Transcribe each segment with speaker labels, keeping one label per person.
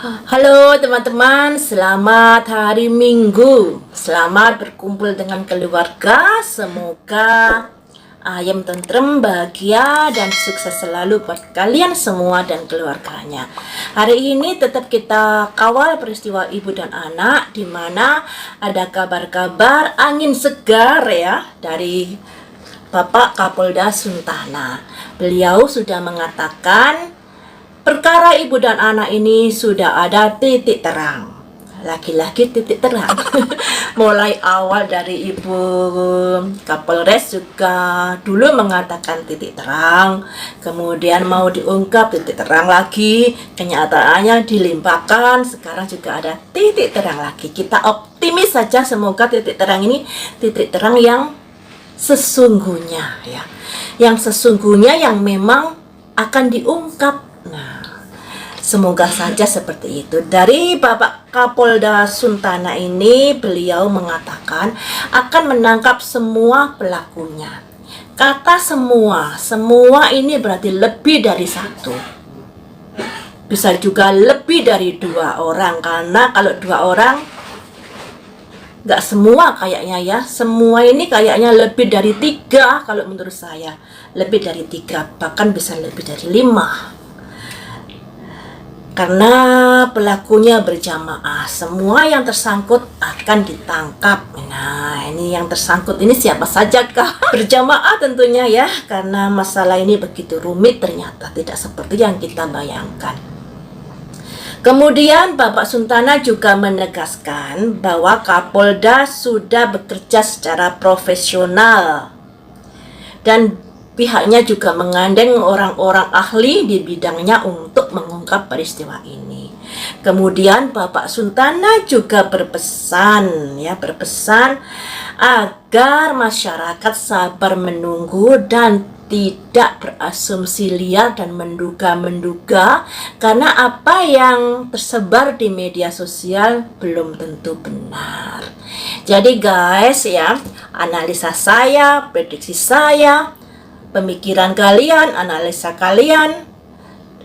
Speaker 1: Halo teman-teman, selamat hari Minggu. Selamat berkumpul dengan keluarga. Semoga ayam tentrem, bahagia, dan sukses selalu buat kalian semua dan keluarganya. Hari ini tetap kita kawal peristiwa ibu dan anak, di mana ada kabar-kabar angin segar ya dari Bapak Kapolda Suntana. Beliau sudah mengatakan perkara ibu dan anak ini sudah ada titik terang. Lagi-lagi titik terang. Mulai awal dari Ibu Kapolres juga dulu mengatakan titik terang, kemudian mau diungkap titik terang lagi, kenyataannya dilimpahkan, sekarang juga ada titik terang lagi. Kita optimis saja, semoga titik terang ini titik terang yang sesungguhnya ya. Yang sesungguhnya yang memang akan diungkap. Nah, semoga saja seperti itu. Dari Bapak Kapolda Suntana ini, beliau mengatakan akan menangkap semua pelakunya. Kata semua ini berarti lebih dari satu. Bisa juga lebih dari 2 orang, karena kalau 2 orang nggak semua kayaknya ya. Semua ini kayaknya lebih dari 3 kalau menurut saya. Lebih dari 3, bahkan bisa lebih dari 5. Karena pelakunya berjamaah, semua yang tersangkut akan ditangkap. Nah, ini yang tersangkut ini siapa saja kah? Berjamaah tentunya ya, karena masalah ini begitu rumit, ternyata tidak seperti yang kita bayangkan. Kemudian Bapak Suntana juga menegaskan bahwa Kapolda sudah bekerja secara profesional dan pihaknya juga menggandeng orang-orang ahli di bidangnya untuk mengungkap peristiwa ini. Kemudian Bapak Suntana juga berpesan agar masyarakat sabar menunggu dan tidak berasumsi liar dan menduga-menduga, karena apa yang tersebar di media sosial belum tentu benar. Jadi guys ya, analisa saya, prediksi saya, pemikiran kalian, analisa kalian,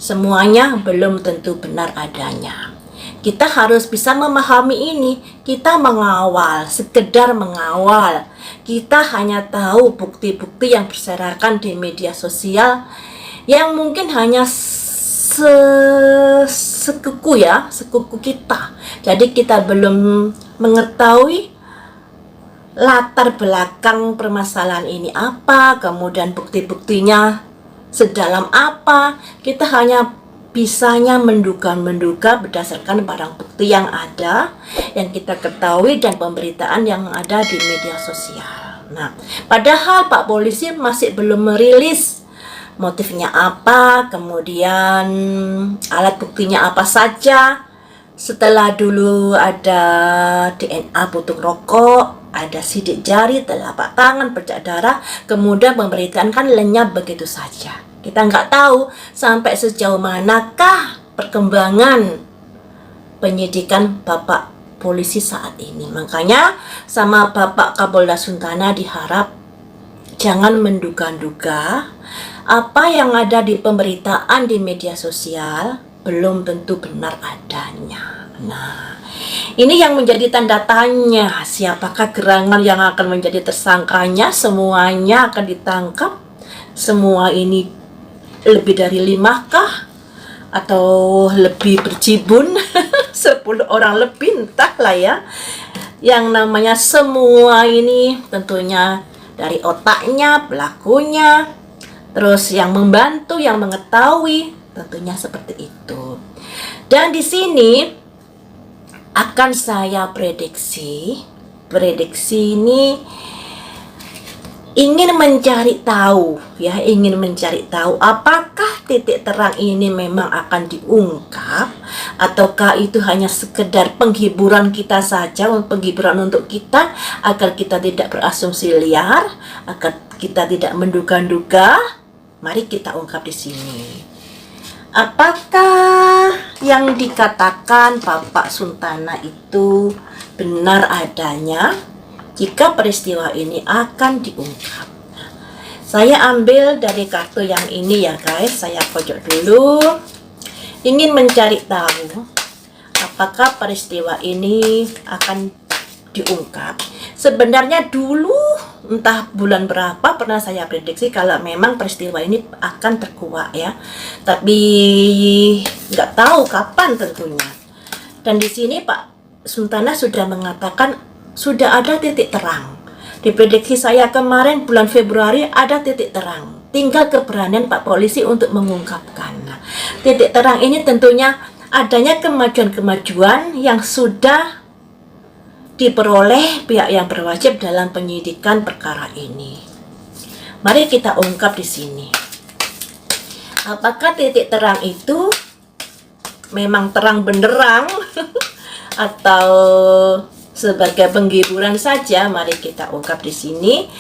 Speaker 1: semuanya belum tentu benar adanya. Kita harus bisa memahami ini. Kita mengawal, sekedar mengawal. Kita hanya tahu bukti-bukti yang berserakan di media sosial yang mungkin hanya sekuku kita. Jadi kita belum mengetahui latar belakang permasalahan ini apa, kemudian bukti-buktinya sedalam apa. Kita hanya bisanya menduga-menduga berdasarkan barang bukti yang ada, yang kita ketahui, dan pemberitaan yang ada di media sosial. Nah, padahal Pak Polisi masih belum merilis motifnya apa, kemudian alat buktinya apa saja. Setelah dulu ada DNA puntung rokok, ada sidik jari, telapak tangan, bercak darah, kemudian pemberitaan kan lenyap begitu saja. Kita nggak tahu sampai sejauh manakah perkembangan penyidikan Bapak Polisi saat ini. Makanya sama Bapak Kapolda Suntana diharap jangan menduga-duga. Apa yang ada di pemberitaan di media sosial belum tentu benar adanya. Nah, ini yang menjadi tanda tanya, siapakah gerangan yang akan menjadi tersangkanya? Semuanya akan ditangkap? Semua ini lebih dari 5 kah? Atau lebih berjibun? 10 orang lebih, entahlah ya. Yang namanya semua ini tentunya dari otaknya, pelakunya, terus yang membantu, yang mengetahui, tentunya seperti itu. Dan di sini akan saya prediksi ini ingin mencari tahu apakah titik terang ini memang akan diungkap, ataukah itu hanya sekedar penghiburan kita saja, penghiburan untuk kita agar kita tidak berasumsi liar, agar kita tidak menduga-duga. Mari kita ungkap di sini. Apakah yang dikatakan Bapak Suntana itu benar adanya jika peristiwa ini akan diungkap? Saya ambil dari kartu yang ini ya guys, saya pojok dulu. Ingin mencari tahu apakah peristiwa ini akan diungkap. Sebenarnya dulu entah bulan berapa pernah saya prediksi kalau memang peristiwa ini akan terkuak ya, tapi nggak tahu kapan tentunya. Dan di sini Pak Sultana sudah mengatakan sudah ada titik terang. Di prediksi saya kemarin bulan Februari ada titik terang. Tinggal keberanian Pak Polisi untuk mengungkapkan. Nah, titik terang ini tentunya adanya kemajuan-kemajuan yang sudah diperoleh pihak yang berwajib dalam penyidikan perkara ini. Mari kita ungkap di sini. Apakah titik terang itu memang terang benderang atau sebagai penghiburan saja? Mari kita ungkap di sini.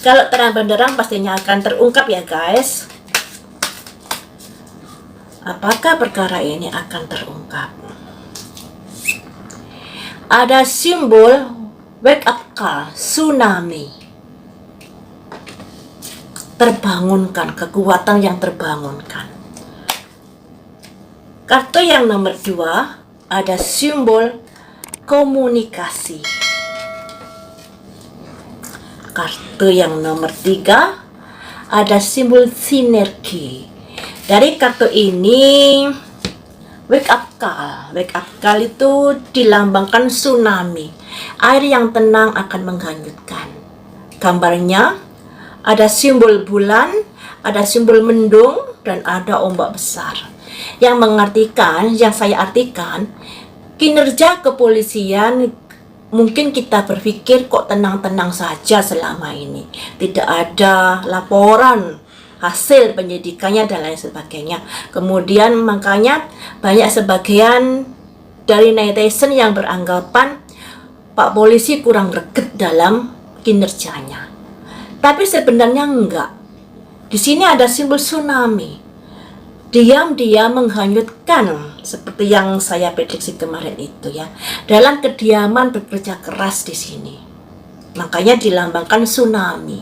Speaker 1: Kalau terang benderang pastinya akan terungkap ya guys. Apakah perkara ini akan terungkap? Ada simbol wake up call, tsunami. Terbangunkan, kekuatan yang terbangunkan. Kartu yang nomor 2 ada simbol komunikasi. Kartu yang nomor 3 ada simbol sinergi. Dari kartu ini wake up call. Wake up call itu dilambangkan tsunami. Air yang tenang akan menghanyutkan. Gambarnya ada simbol bulan, ada simbol mendung, dan ada ombak besar. Yang saya artikan, kinerja kepolisian mungkin kita berpikir kok tenang-tenang saja selama ini. Tidak ada laporan hasil penyidikannya dan lain sebagainya. Kemudian makanya banyak sebagian dari netizen yang beranggapan Pak Polisi kurang greget dalam kinerjanya. Tapi sebenarnya enggak. Di sini ada simbol tsunami. Diam-diam menghanyutkan seperti yang saya prediksi kemarin itu ya. Dalam kediaman bekerja keras di sini. Makanya dilambangkan tsunami.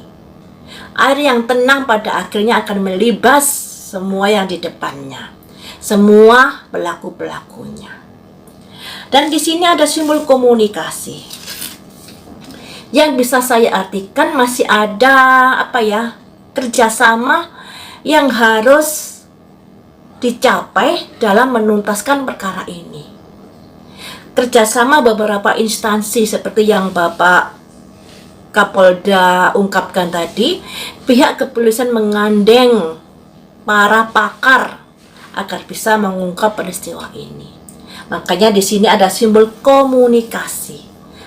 Speaker 1: Air yang tenang pada akhirnya akan melibas semua yang di depannya. Semua pelaku-pelakunya. Dan di sini ada simbol komunikasi. Yang bisa saya artikan masih ada kerjasama yang harus dicapai dalam menuntaskan perkara ini. Kerjasama beberapa instansi seperti yang Bapak Kapolda ungkapkan tadi, pihak kepolisian menggandeng para pakar agar bisa mengungkap peristiwa ini. Makanya di sini ada simbol komunikasi,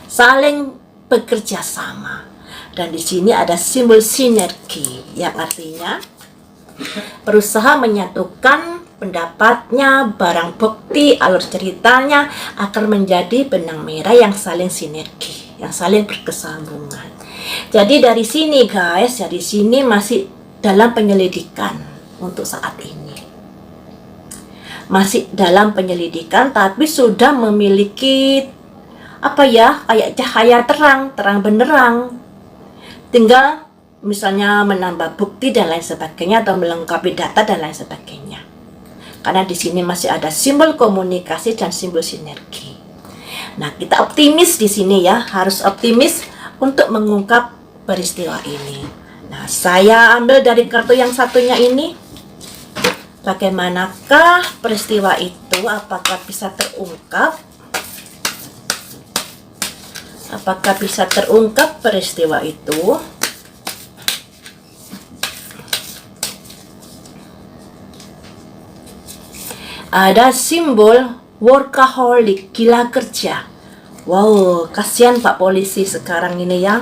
Speaker 1: saling bekerja sama. Dan di sini ada simbol sinergi yang artinya berusaha menyatukan pendapatnya, barang bukti, alur ceritanya akan menjadi benang merah yang saling sinergi, yang saling berkesinambungan. Jadi dari sini guys, dari sini masih dalam penyelidikan untuk saat ini. Masih dalam penyelidikan tapi sudah memiliki kayak cahaya terang benderang. Tinggal misalnya menambah bukti dan lain sebagainya atau melengkapi data dan lain sebagainya. Karena di sini masih ada simbol komunikasi dan simbol sinergi. Nah, kita optimis di sini ya, harus optimis untuk mengungkap peristiwa ini. Nah, saya ambil dari kartu yang satunya ini. Bagaimanakah peristiwa itu? Apakah bisa terungkap? Apakah bisa terungkap peristiwa itu? Ada simbol workaholic, gila kerja. Wow, kasihan Pak Polisi sekarang ini ya.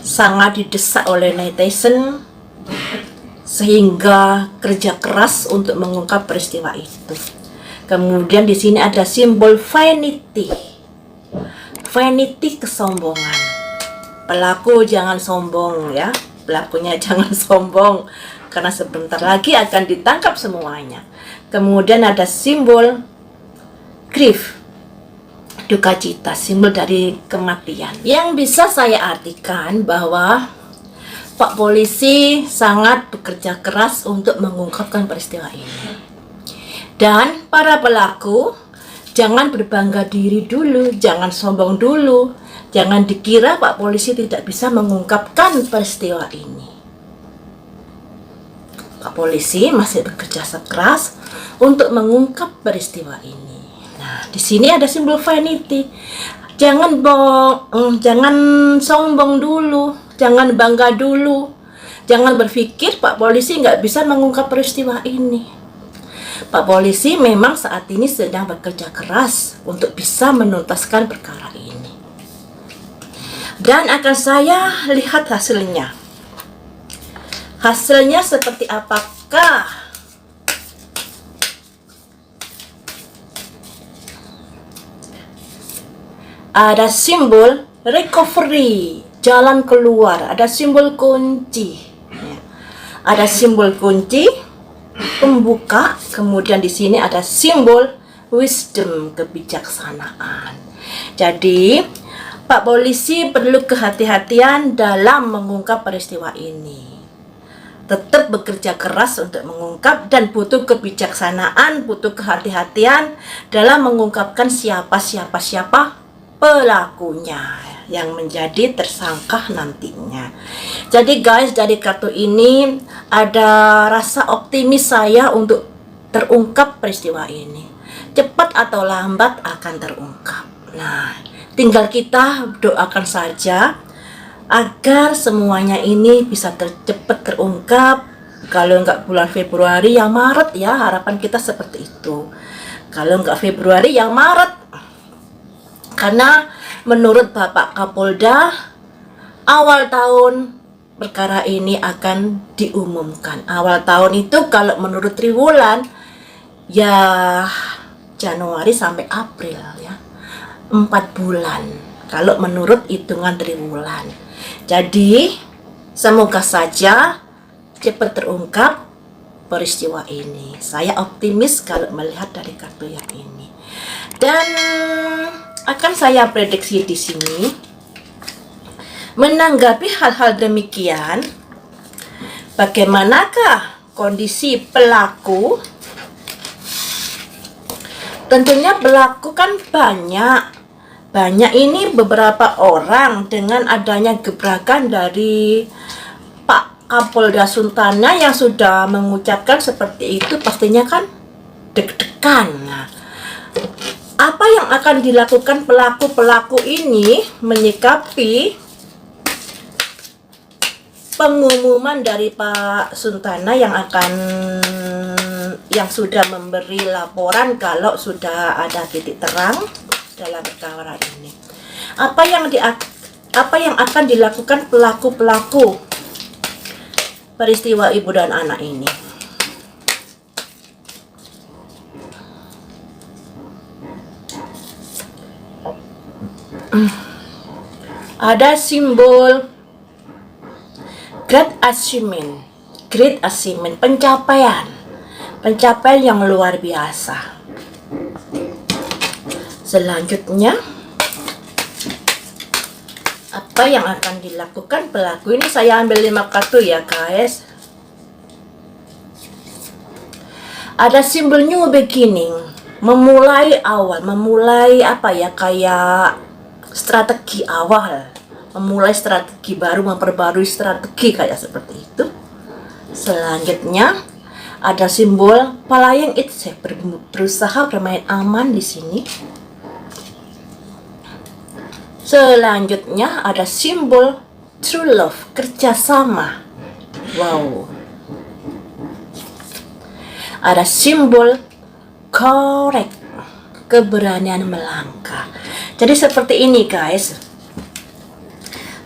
Speaker 1: Sangat didesak oleh netizen sehingga kerja keras untuk mengungkap peristiwa itu. Kemudian di sini ada simbol vanity. Vanity, kesombongan. Pelaku jangan sombong ya. Pelakunya jangan sombong karena sebentar lagi akan ditangkap semuanya. Kemudian ada simbol grief, duka cita, simbol dari kematian. Yang bisa saya artikan bahwa Pak Polisi sangat bekerja keras untuk mengungkapkan peristiwa ini. Dan para pelaku Jangan berbangga diri dulu, jangan sombong dulu. Jangan dikira Pak Polisi tidak bisa mengungkapkan peristiwa ini. Pak Polisi masih bekerja keras untuk mengungkap peristiwa ini. Nah, di sini ada simbol vanity. Jangan jangan sombong dulu, jangan bangga dulu. Jangan berpikir Pak Polisi nggak bisa mengungkap peristiwa ini. Pak Polisi memang saat ini sedang bekerja keras untuk bisa menuntaskan perkara ini. Dan akan saya lihat hasilnya. Hasilnya seperti apakah? Ada simbol recovery, jalan keluar. Ada simbol kunci. Ada simbol kunci, pembuka. Kemudian di sini ada simbol wisdom, kebijaksanaan. Jadi Pak Polisi perlu kehati-hatian dalam mengungkap peristiwa ini. Tetap bekerja keras untuk mengungkap dan butuh kebijaksanaan, butuh kehati-hatian dalam mengungkapkan siapa pelakunya yang menjadi tersangka nantinya. Jadi guys, dari kartu ini ada rasa optimis saya untuk terungkap peristiwa ini. Cepat atau lambat akan terungkap. Nah, tinggal kita doakan saja agar semuanya ini bisa cepat terungkap. Kalau nggak bulan Februari, ya Maret ya, harapan kita seperti itu. Kalau nggak Februari, ya Maret. Karena menurut Bapak Kapolda, awal tahun perkara ini akan diumumkan. Awal tahun itu kalau menurut triwulan, ya Januari sampai April ya. 4 bulan kalau menurut hitungan triwulan. Jadi semoga saja cepat terungkap peristiwa ini. Saya optimis kalau melihat dari kartu yang ini. Dan akan saya prediksi di sini, menanggapi hal-hal demikian, bagaimanakah kondisi pelaku? Tentunya pelaku kan banyak ini beberapa orang. Dengan adanya gebrakan dari Pak Kapolda Sultana yang sudah mengucapkan seperti itu, pastinya kan deg-degan. Nah, apa yang akan dilakukan pelaku-pelaku ini menyikapi pengumuman dari Pak Sultana yang sudah memberi laporan kalau sudah ada titik terang dalam perkara ini. Apa yang akan dilakukan pelaku-pelaku peristiwa ibu dan anak ini? Ada simbol great achievement, pencapaian yang luar biasa. Selanjutnya, apa yang akan dilakukan pelaku ini? Saya ambil 5 kartu ya guys. Ada simbol new beginning, memulai awal, kayak strategi awal, memulai strategi baru, memperbarui strategi kayak seperti itu. Selanjutnya ada simbol playing it safe, berusaha bermain aman di sini. Selanjutnya ada simbol true love, kerjasama. Wow. Ada simbol correct, keberanian melangkah. Jadi seperti ini guys.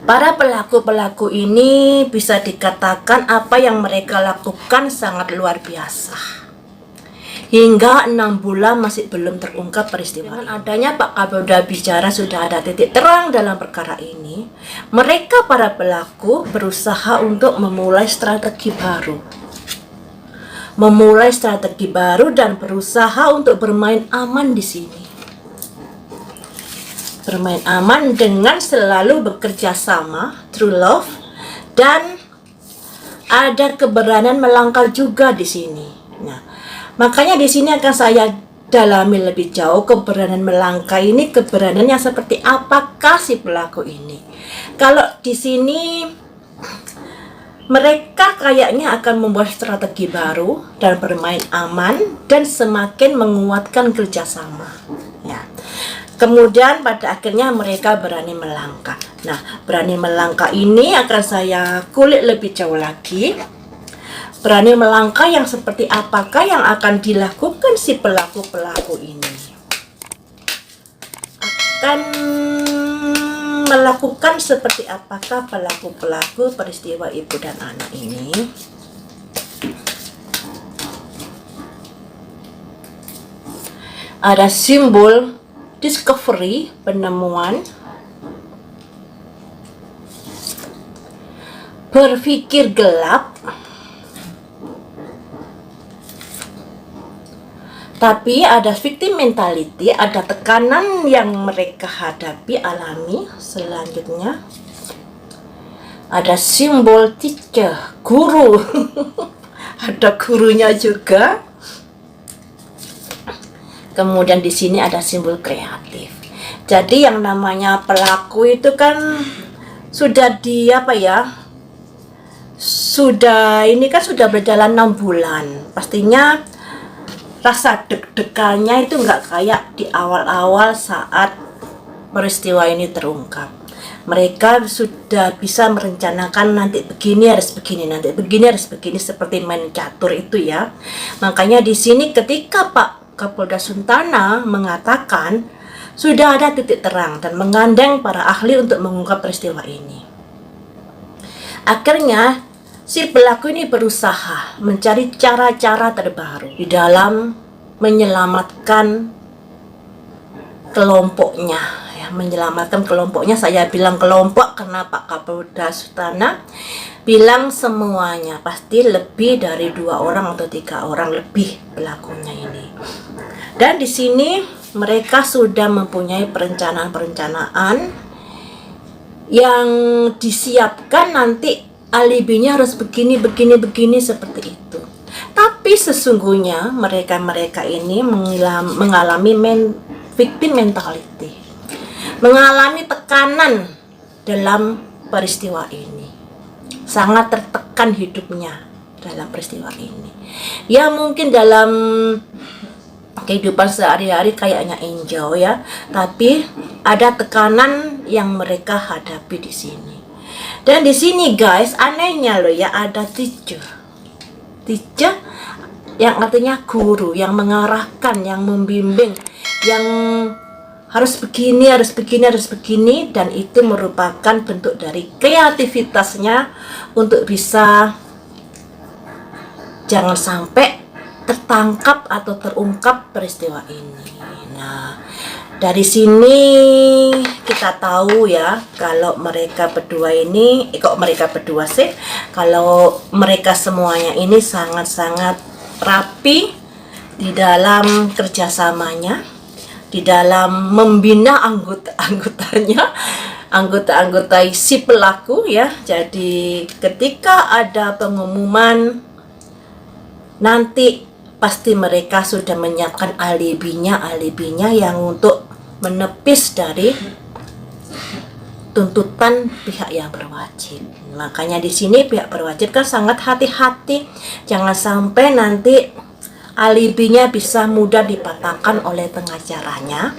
Speaker 1: Para pelaku-pelaku ini bisa dikatakan apa yang mereka lakukan sangat luar biasa. Hingga 6 bulan masih belum terungkap peristiwa. Dengan adanya Pak Kapolda bicara sudah ada titik terang dalam perkara ini, mereka para pelaku berusaha untuk memulai strategi baru. Dan berusaha untuk bermain aman di sini. Bermain aman dengan selalu bekerja sama, true love, dan ada keberanian melangkah juga di sini. Nah, makanya di sini akan saya dalami lebih jauh keberanian melangkah ini, keberanian yang seperti apakah si pelaku ini. Kalau di sini mereka kayaknya akan membuat strategi baru dan bermain aman dan semakin menguatkan kerjasama. Ya. Kemudian pada akhirnya mereka berani melangkah. Nah, berani melangkah ini akan saya kulik lebih jauh lagi. Berani melangkah yang seperti apakah yang akan dilakukan si pelaku-pelaku ini? Akan melakukan seperti apakah pelaku-pelaku peristiwa ibu dan anak ini? Ada simbol discovery, penemuan, berpikir gelap, tapi ada victim mentality, ada tekanan yang mereka hadapi, alami. Selanjutnya ada simbol teacher, guru. Ada gurunya juga. Kemudian di sini ada simbol kreatif. Jadi yang namanya pelaku itu kan sudah ini kan sudah berjalan 6 bulan. Pastinya rasa deg-degannya itu nggak kayak di awal-awal saat peristiwa ini terungkap. Mereka sudah bisa merencanakan nanti begini harus begini, nanti begini harus begini, seperti main catur itu ya. Makanya di sini ketika Pak Kapolda Suntana mengatakan sudah ada titik terang dan menggandeng para ahli untuk mengungkap peristiwa ini. Akhirnya si pelaku ini berusaha mencari cara-cara terbaru di dalam menyelamatkan kelompoknya. Ya, menyelamatkan kelompoknya, saya bilang kelompok karena Pak Kapolda Suntana bilang semuanya, pasti lebih dari 2 orang atau 3 orang lebih pelakunya ini. Dan di sini mereka sudah mempunyai perencanaan-perencanaan yang disiapkan, nanti alibinya harus begini seperti itu. Tapi sesungguhnya mereka ini mengalami victim mentality, mengalami tekanan dalam peristiwa ini, sangat tertekan hidupnya dalam peristiwa ini. Ya mungkin dalam kehidupan sehari-hari kayaknya enjoy ya, tapi ada tekanan yang mereka hadapi di sini. Dan di sini guys, anehnya loh ya, ada teacher yang artinya guru, yang mengarahkan, yang membimbing, yang harus begini, dan itu merupakan bentuk dari kreativitasnya untuk bisa jangan sampai tertangkap atau terungkap peristiwa ini. Nah, dari sini kita tahu ya, kalau mereka berdua kalau mereka semuanya ini sangat-sangat rapi di dalam kerjasamanya, di dalam membina anggota si pelaku ya. Jadi ketika ada pengumuman, nanti pasti mereka sudah menyiapkan alibinya yang untuk menepis dari tuntutan pihak yang berwajib. Makanya di sini pihak berwajib kan sangat hati-hati, jangan sampai nanti alibinya bisa mudah dipatahkan oleh pengacaranya.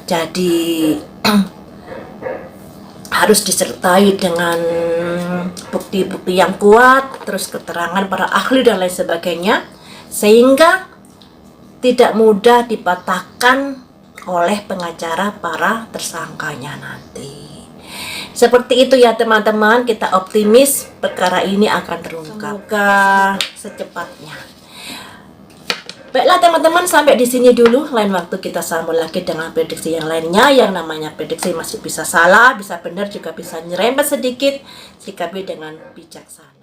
Speaker 1: Jadi harus disertai dengan bukti-bukti yang kuat, terus keterangan para ahli dan lain sebagainya, sehingga tidak mudah dipatahkan oleh pengacara para tersangkanya nanti. Seperti itu ya teman-teman, kita optimis perkara ini akan terungkap. Semoga secepatnya. Baiklah teman-teman, sampai di sini dulu. Lain waktu kita sambung lagi dengan prediksi yang lainnya. Yang namanya prediksi masih bisa salah, bisa benar, juga bisa nyerempet sedikit. Sikapi dengan bijaksana.